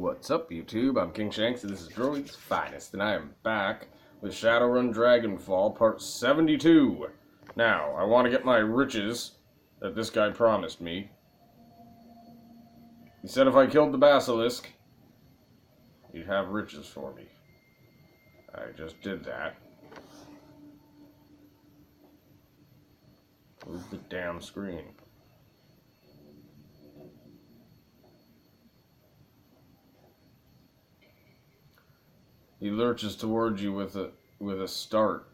What's up, YouTube? I'm King Shanks, and this is Droid's Finest, and I am back with Shadowrun Dragonfall, Part 72. Now, I want to get my riches that this guy promised me. He said if I killed the basilisk, he'd have riches for me. I just did that. Move the damn screen. He lurches towards you with a start.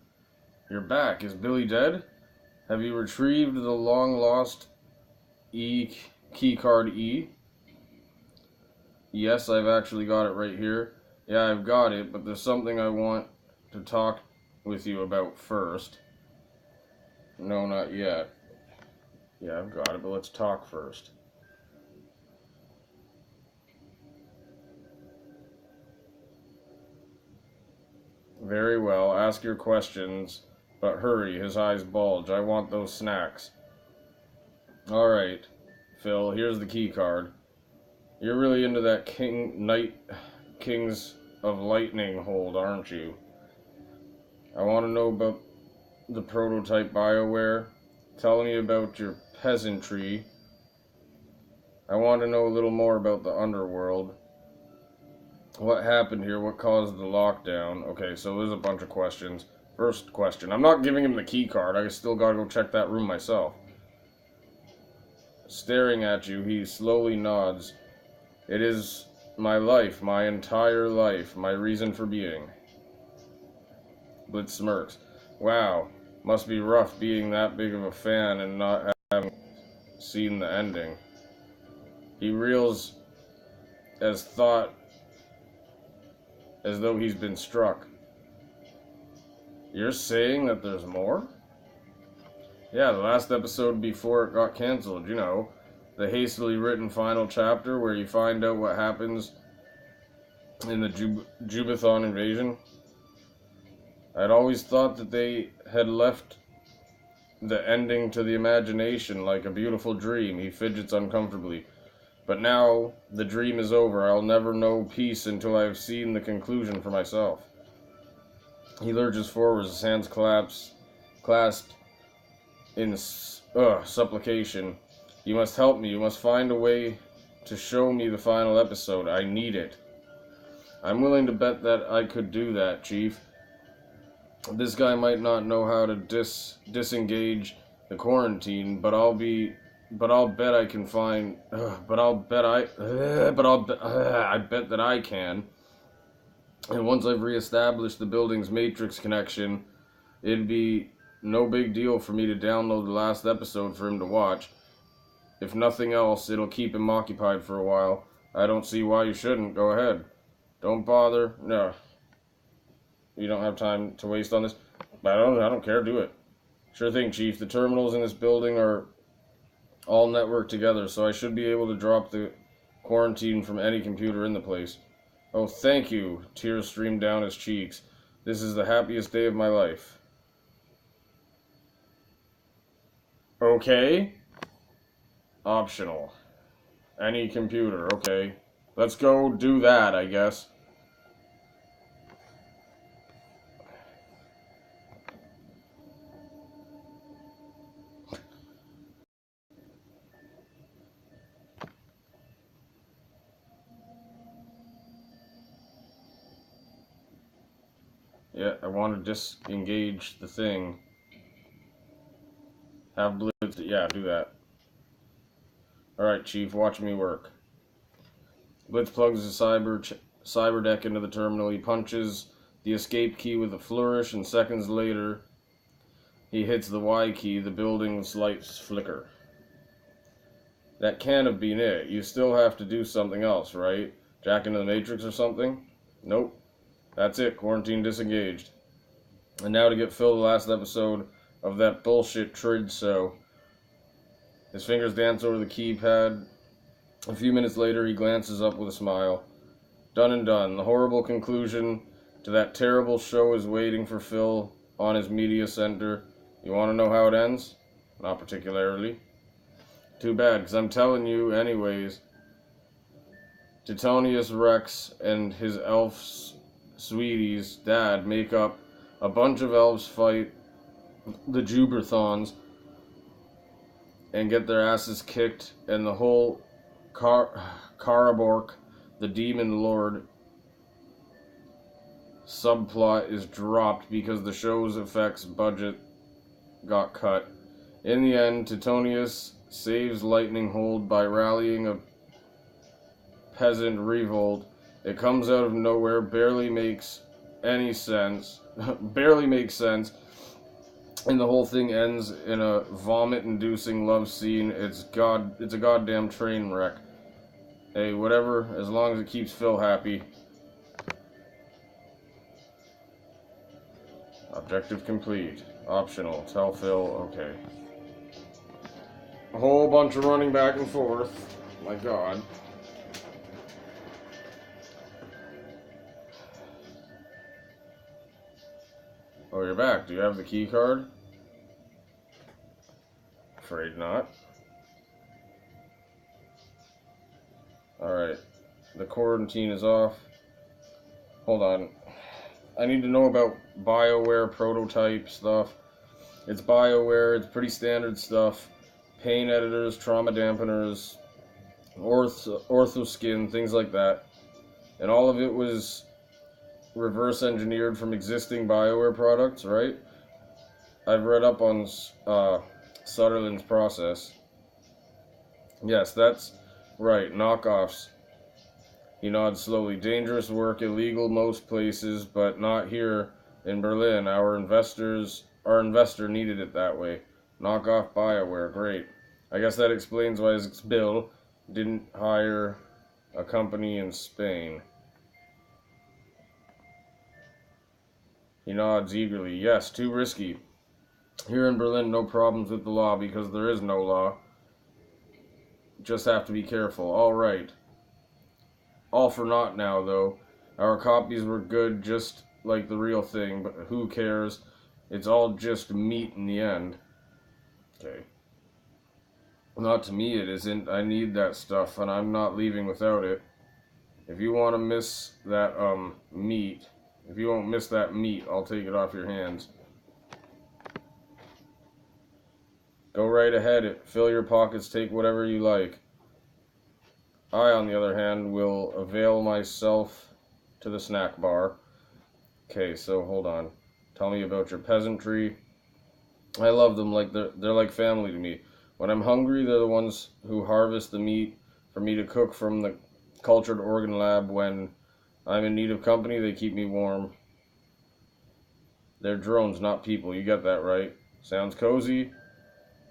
You're back. Is Billy dead? Have you retrieved the long-lost keycard E? Yes, I've actually got it right here. Yeah, I've got it, but there's something I want to talk with you about first. No, not yet. Yeah, I've got it, but let's talk first. Very well, ask your questions, but hurry, his eyes bulge. I want those snacks. Alright, Phil, here's the key card. You're really into that Kings of Lightning hold, aren't you? I want to know about the prototype BioWare. Tell me about your peasantry. I want to know a little more about the underworld. What happened here? What caused the lockdown? Okay, so there's a bunch of questions. First question. I'm not giving him the key card. I still gotta go check that room myself. Staring at you, he slowly nods. It is my life, my entire life, my reason for being. Blitz smirks. Wow, must be rough being that big of a fan and not having seen the ending. He reels as though he's been struck. You're saying that there's more? Yeah, the last episode before it got cancelled, you know. The hastily written final chapter where you find out what happens in the Jubathon invasion. I'd always thought that they had left the ending to the imagination like a beautiful dream. He fidgets uncomfortably. But now, the dream is over. I'll never know peace until I have seen the conclusion for myself. He lurches forward, his hands clasped in supplication. You must help me. You must find a way to show me the final episode. I need it. I'm willing to bet that I could do that, Chief. This guy might not know how to disengage the quarantine, but I bet that I can. And once I've reestablished the building's matrix connection, it'd be no big deal for me to download the last episode for him to watch. If nothing else, it'll keep him occupied for a while. I don't see why you shouldn't. Go ahead. Don't bother. No. You don't have time to waste on this? I don't care. Do it. Sure thing, Chief. The terminals in this building are all networked together, so I should be able to drop the quarantine from any computer in the place. Oh, thank you. Tears stream down his cheeks. This is the happiest day of my life. Okay. Optional. Any computer. Okay. Let's go do that, I guess. Yeah, I want to disengage the thing. Have Blitz, yeah, do that. Alright, Chief, watch me work. Blitz plugs the cyber deck into the terminal. He punches the escape key with a flourish, and seconds later, he hits the Y key. The building's lights flicker. That can't have been it. You still have to do something else, right? Jack into the Matrix or something? Nope. That's it. Quarantine disengaged. And now to get Phil the last episode of that bullshit Trid-So. His fingers dance over the keypad. A few minutes later, he glances up with a smile. Done and done. The horrible conclusion to that terrible show is waiting for Phil on his media center. You want to know how it ends? Not particularly. Too bad, because I'm telling you anyways. Titonius Rex and his elf sweetie's dad make up. A bunch of elves fight the Juberthons and get their asses kicked, and the whole Karabork, the demon lord, subplot is dropped because the show's effects budget got cut. In the end, Titonius saves Lightning Hold by rallying a peasant revolt. It comes out of nowhere, barely makes any sense, barely makes sense, and the whole thing ends in a vomit-inducing love scene. It's a goddamn train wreck. Hey, whatever, as long as it keeps Phil happy. Objective complete. Optional. Tell Phil, okay. A whole bunch of running back and forth. My god. Oh, you're back. Do you have the key card? Afraid not. Alright. The quarantine is off. Hold on. I need to know about BioWare prototype stuff. It's BioWare. It's pretty standard stuff. Pain editors, trauma dampeners, orthoskin, things like that. And all of it was reverse engineered from existing BioWare products, right? I've read up on Sutherland's process. Yes, that's right, knockoffs. He nods slowly. Dangerous work, illegal most places, but not here in Berlin. Our investor needed it that way. Knockoff BioWare, great. I guess that explains why his Bill didn't hire a company in Spain. He nods eagerly. Yes, too risky. Here in Berlin, no problems with the law because there is no law. Just have to be careful. All right. All for naught now, though. Our copies were good, just like the real thing, but who cares? It's all just meat in the end. Okay. Not to me, it isn't. I need that stuff, and I'm not leaving without it. If you want to miss that, meat... If you won't miss that meat, I'll take it off your hands. Go right ahead. Fill your pockets. Take whatever you like. I, on the other hand, will avail myself to the snack bar. Okay, so hold on. Tell me about your peasantry. I love them like they're like family to me. When I'm hungry, they're the ones who harvest the meat for me to cook from the cultured organ lab. When I'm in need of company, they keep me warm. They're drones, not people. You get that, right? Sounds cozy?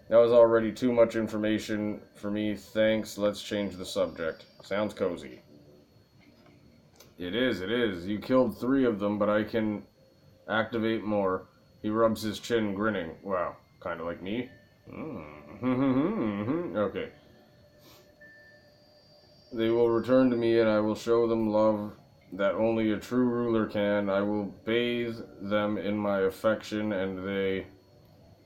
That was already too much information for me. Thanks. Let's change the subject. Sounds cozy. It is, it is. You killed 3 of them, but I can activate more. He rubs his chin, grinning. Wow, kind of like me. Okay. They will return to me, and I will show them love that only a true ruler can. I will bathe them in my affection, and they...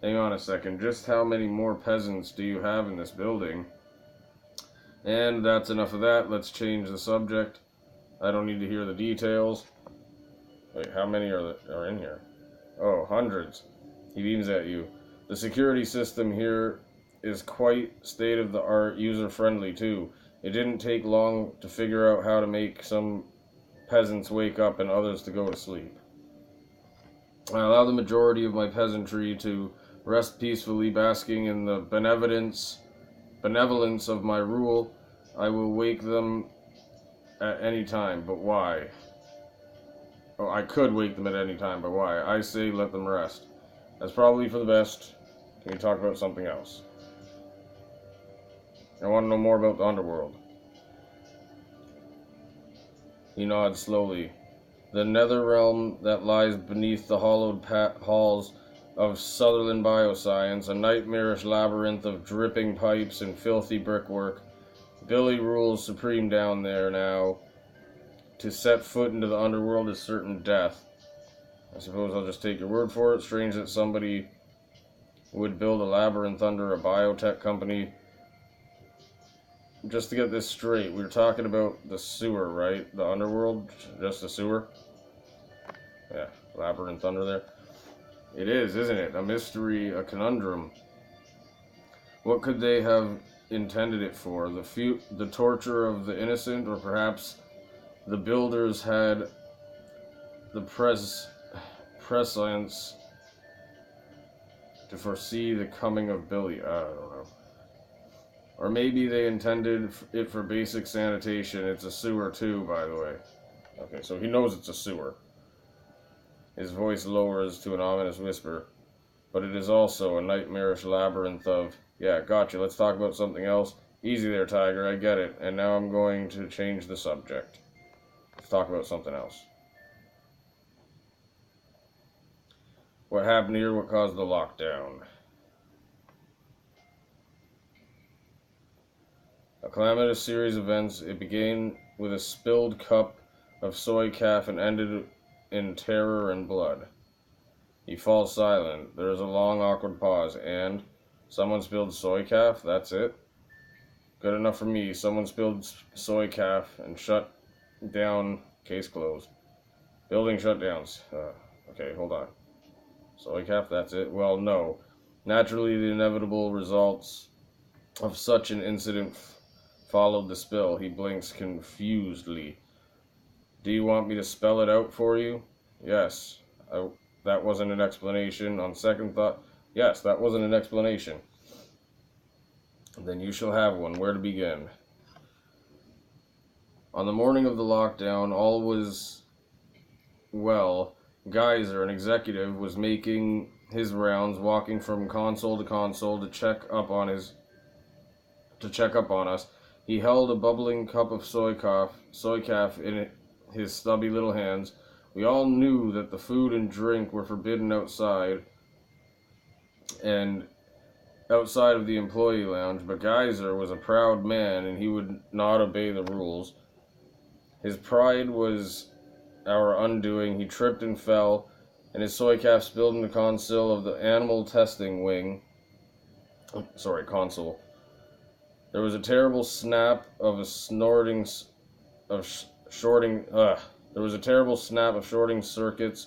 Hang on a second. Just how many more peasants do you have in this building? And that's enough of that. Let's change the subject. I don't need to hear the details. Wait, how many are in here? Oh, hundreds. He beams at you. The security system here is quite state-of-the-art, user-friendly too. It didn't take long to figure out how to make some peasants wake up and others to go to sleep. I allow the majority of my peasantry to rest peacefully, basking in the benevolence of my rule. I will wake them at any time, but why? Oh, I could wake them at any time, but why? I say let them rest. That's probably for the best. Can we talk about something else? I want to know more about the underworld. He nods slowly. The nether realm that lies beneath the hollowed halls of Sutherland Bioscience, a nightmarish labyrinth of dripping pipes and filthy brickwork. Billy rules supreme down there now. To set foot into the underworld is certain death. I suppose I'll just take your word for it. Strange that somebody would build a labyrinth under a biotech company. just to get this straight, we were talking about the sewer, right? The underworld, just the sewer? Yeah, labyrinth under there. It is, isn't it? A mystery, a conundrum. What could they have intended it for? The torture of the innocent, or perhaps the builders had the prescience to foresee the coming of Billy? I don't know. Or maybe they intended it for basic sanitation. It's a sewer too, by the way. Okay, so he knows it's a sewer. His voice lowers to an ominous whisper. But it is also a nightmarish labyrinth of, yeah, gotcha, let's talk about something else. Easy there, Tiger, I get it. And now I'm going to change the subject. Let's talk about something else. What happened here? What caused the lockdown? A calamitous series of events. It began with a spilled cup of soy calf and ended in terror and blood. He falls silent. There is a long, awkward pause, and someone spilled soy calf? That's it? Good enough for me. Someone spilled soy calf and shut down. Case closed. Building shutdowns. Okay, hold on. Soy calf? That's it? Well, no. Naturally, the inevitable results of such an incident followed the spill. He blinks confusedly. Do you want me to spell it out for you? Yes. That wasn't an explanation. On second thought, yes, that wasn't an explanation. Then you shall have one. Where to begin? On the morning of the lockdown, all was well. Geyser, an executive, was making his rounds, walking from console to console to check up on us. He held a bubbling cup of soy calf in his stubby little hands. We all knew that the food and drink were forbidden outside and outside of the employee lounge, but Geyser was a proud man and he would not obey the rules. His pride was our undoing. He tripped and fell, and his soy calf spilled in the console of the animal testing wing. Console. There was a terrible snap of shorting circuits,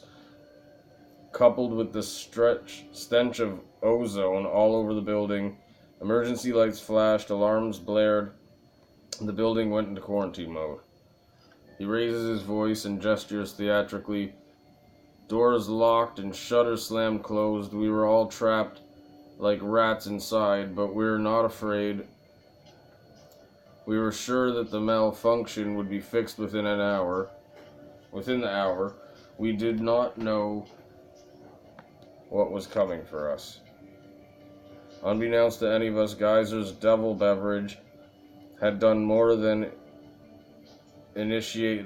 coupled with the stench of ozone all over the building. Emergency lights flashed, alarms blared. The building went into quarantine mode. He raises his voice and gestures theatrically. Doors locked and shutters slammed closed. We were all trapped like rats inside, but we're not afraid. We were sure that the malfunction would be fixed within the hour. We did not know what was coming for us. Unbeknownst to any of us, Geyser's devil beverage had done more than initiate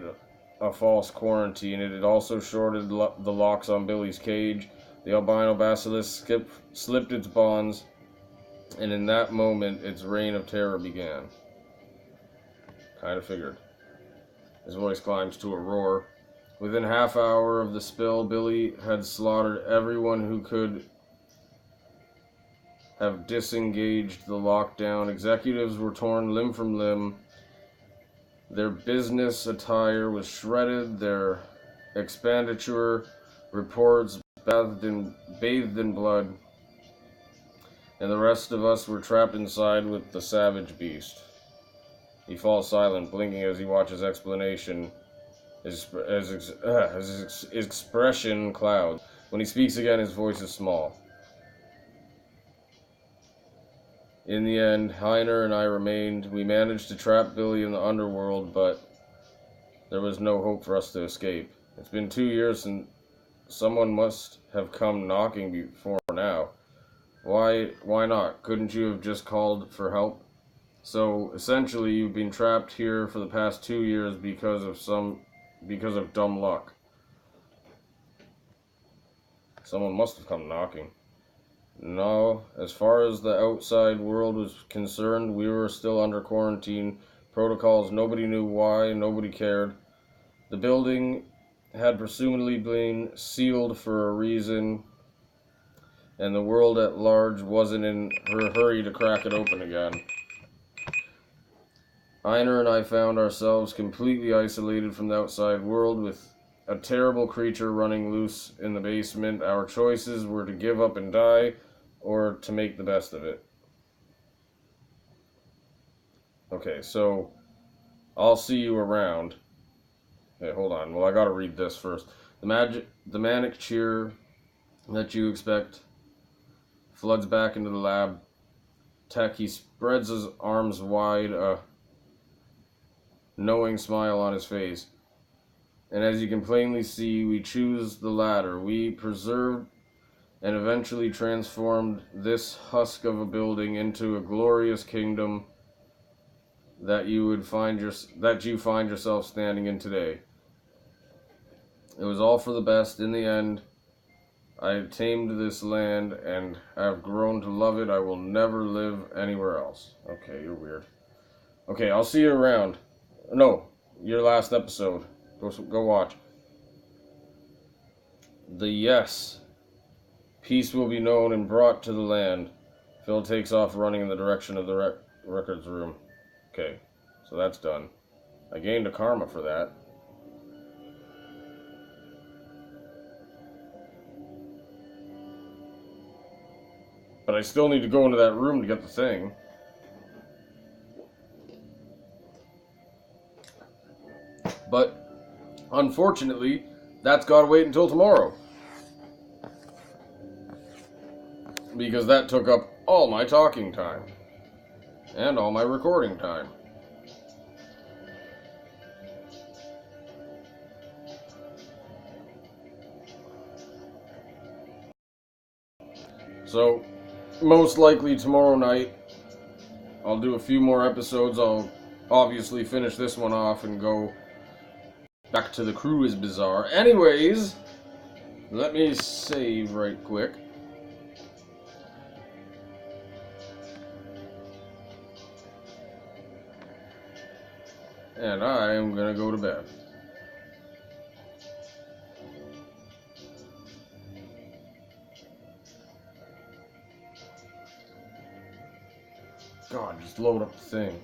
a false quarantine. It had also shorted the locks on Billy's cage. The albino basilisk slipped its bonds, and in that moment, its reign of terror began. Kind of figured. His voice climbs to a roar. Within half hour of the spill, Billy had slaughtered everyone who could have disengaged the lockdown. Executives were torn limb from limb. Their business attire was shredded. Their expenditure reports bathed in blood. And the rest of us were trapped inside with the savage beast. He falls silent, blinking as he watches explanation. His expression clouds. When he speaks again, his voice is small. In the end, Heiner and I remained. We managed to trap Billy in the underworld, but there was no hope for us to escape. It's been 2 years and someone must have come knocking before now. Why not? Couldn't you have just called for help? So, essentially, you've been trapped here for the past 2 years because of dumb luck. Someone must have come knocking. No, as far as the outside world was concerned, we were still under quarantine protocols. Nobody knew why, nobody cared. The building had presumably been sealed for a reason, and the world at large wasn't in a hurry to crack it open again. Einar and I found ourselves completely isolated from the outside world with a terrible creature running loose in the basement. Our choices were to give up and die or to make the best of it. Okay, so I'll see you around. Hey, hold on. Well, I gotta read this first. The manic cheer that you expect floods back into the lab. Tech, he spreads his arms wide, a knowing smile on his face. And as you can plainly see, we choose the latter. We preserved and eventually transformed this husk of a building into a glorious kingdom that you find yourself standing in today. It was all for the best. In the end, I have tamed this land and have grown to love it. I will never live anywhere else. Okay, you're weird. Okay, I'll see you around. No, your last episode. Go watch. The yes. Peace will be known and brought to the land. Phil takes off running in the direction of the records room. Okay, so that's done. I gained a karma for that. But I still need to go into that room to get the thing. But, unfortunately, that's got to wait until tomorrow. Because that took up all my talking time. And all my recording time. So, most likely tomorrow night, I'll do a few more episodes. I'll obviously finish this one off and go back to the crew is bizarre. Anyways, let me save right quick. And I am gonna go to bed. God, just load up the thing.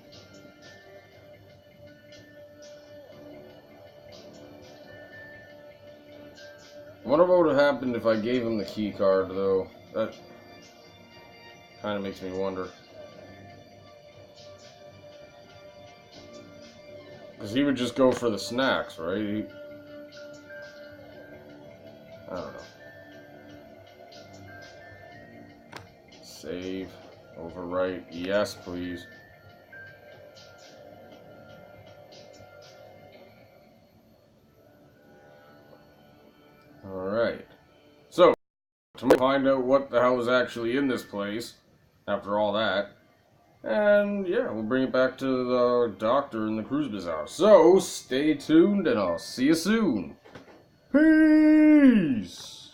I wonder what would have happened if I gave him the key card, though. That kind of makes me wonder. Because he would just go for the snacks, right? I don't know. Save. Overwrite. Yes, please. Alright. So, to find out what the hell is actually in this place, after all that. And, yeah, we'll bring it back to the doctor in the cruise bazaar. So, stay tuned, and I'll see you soon. Peace!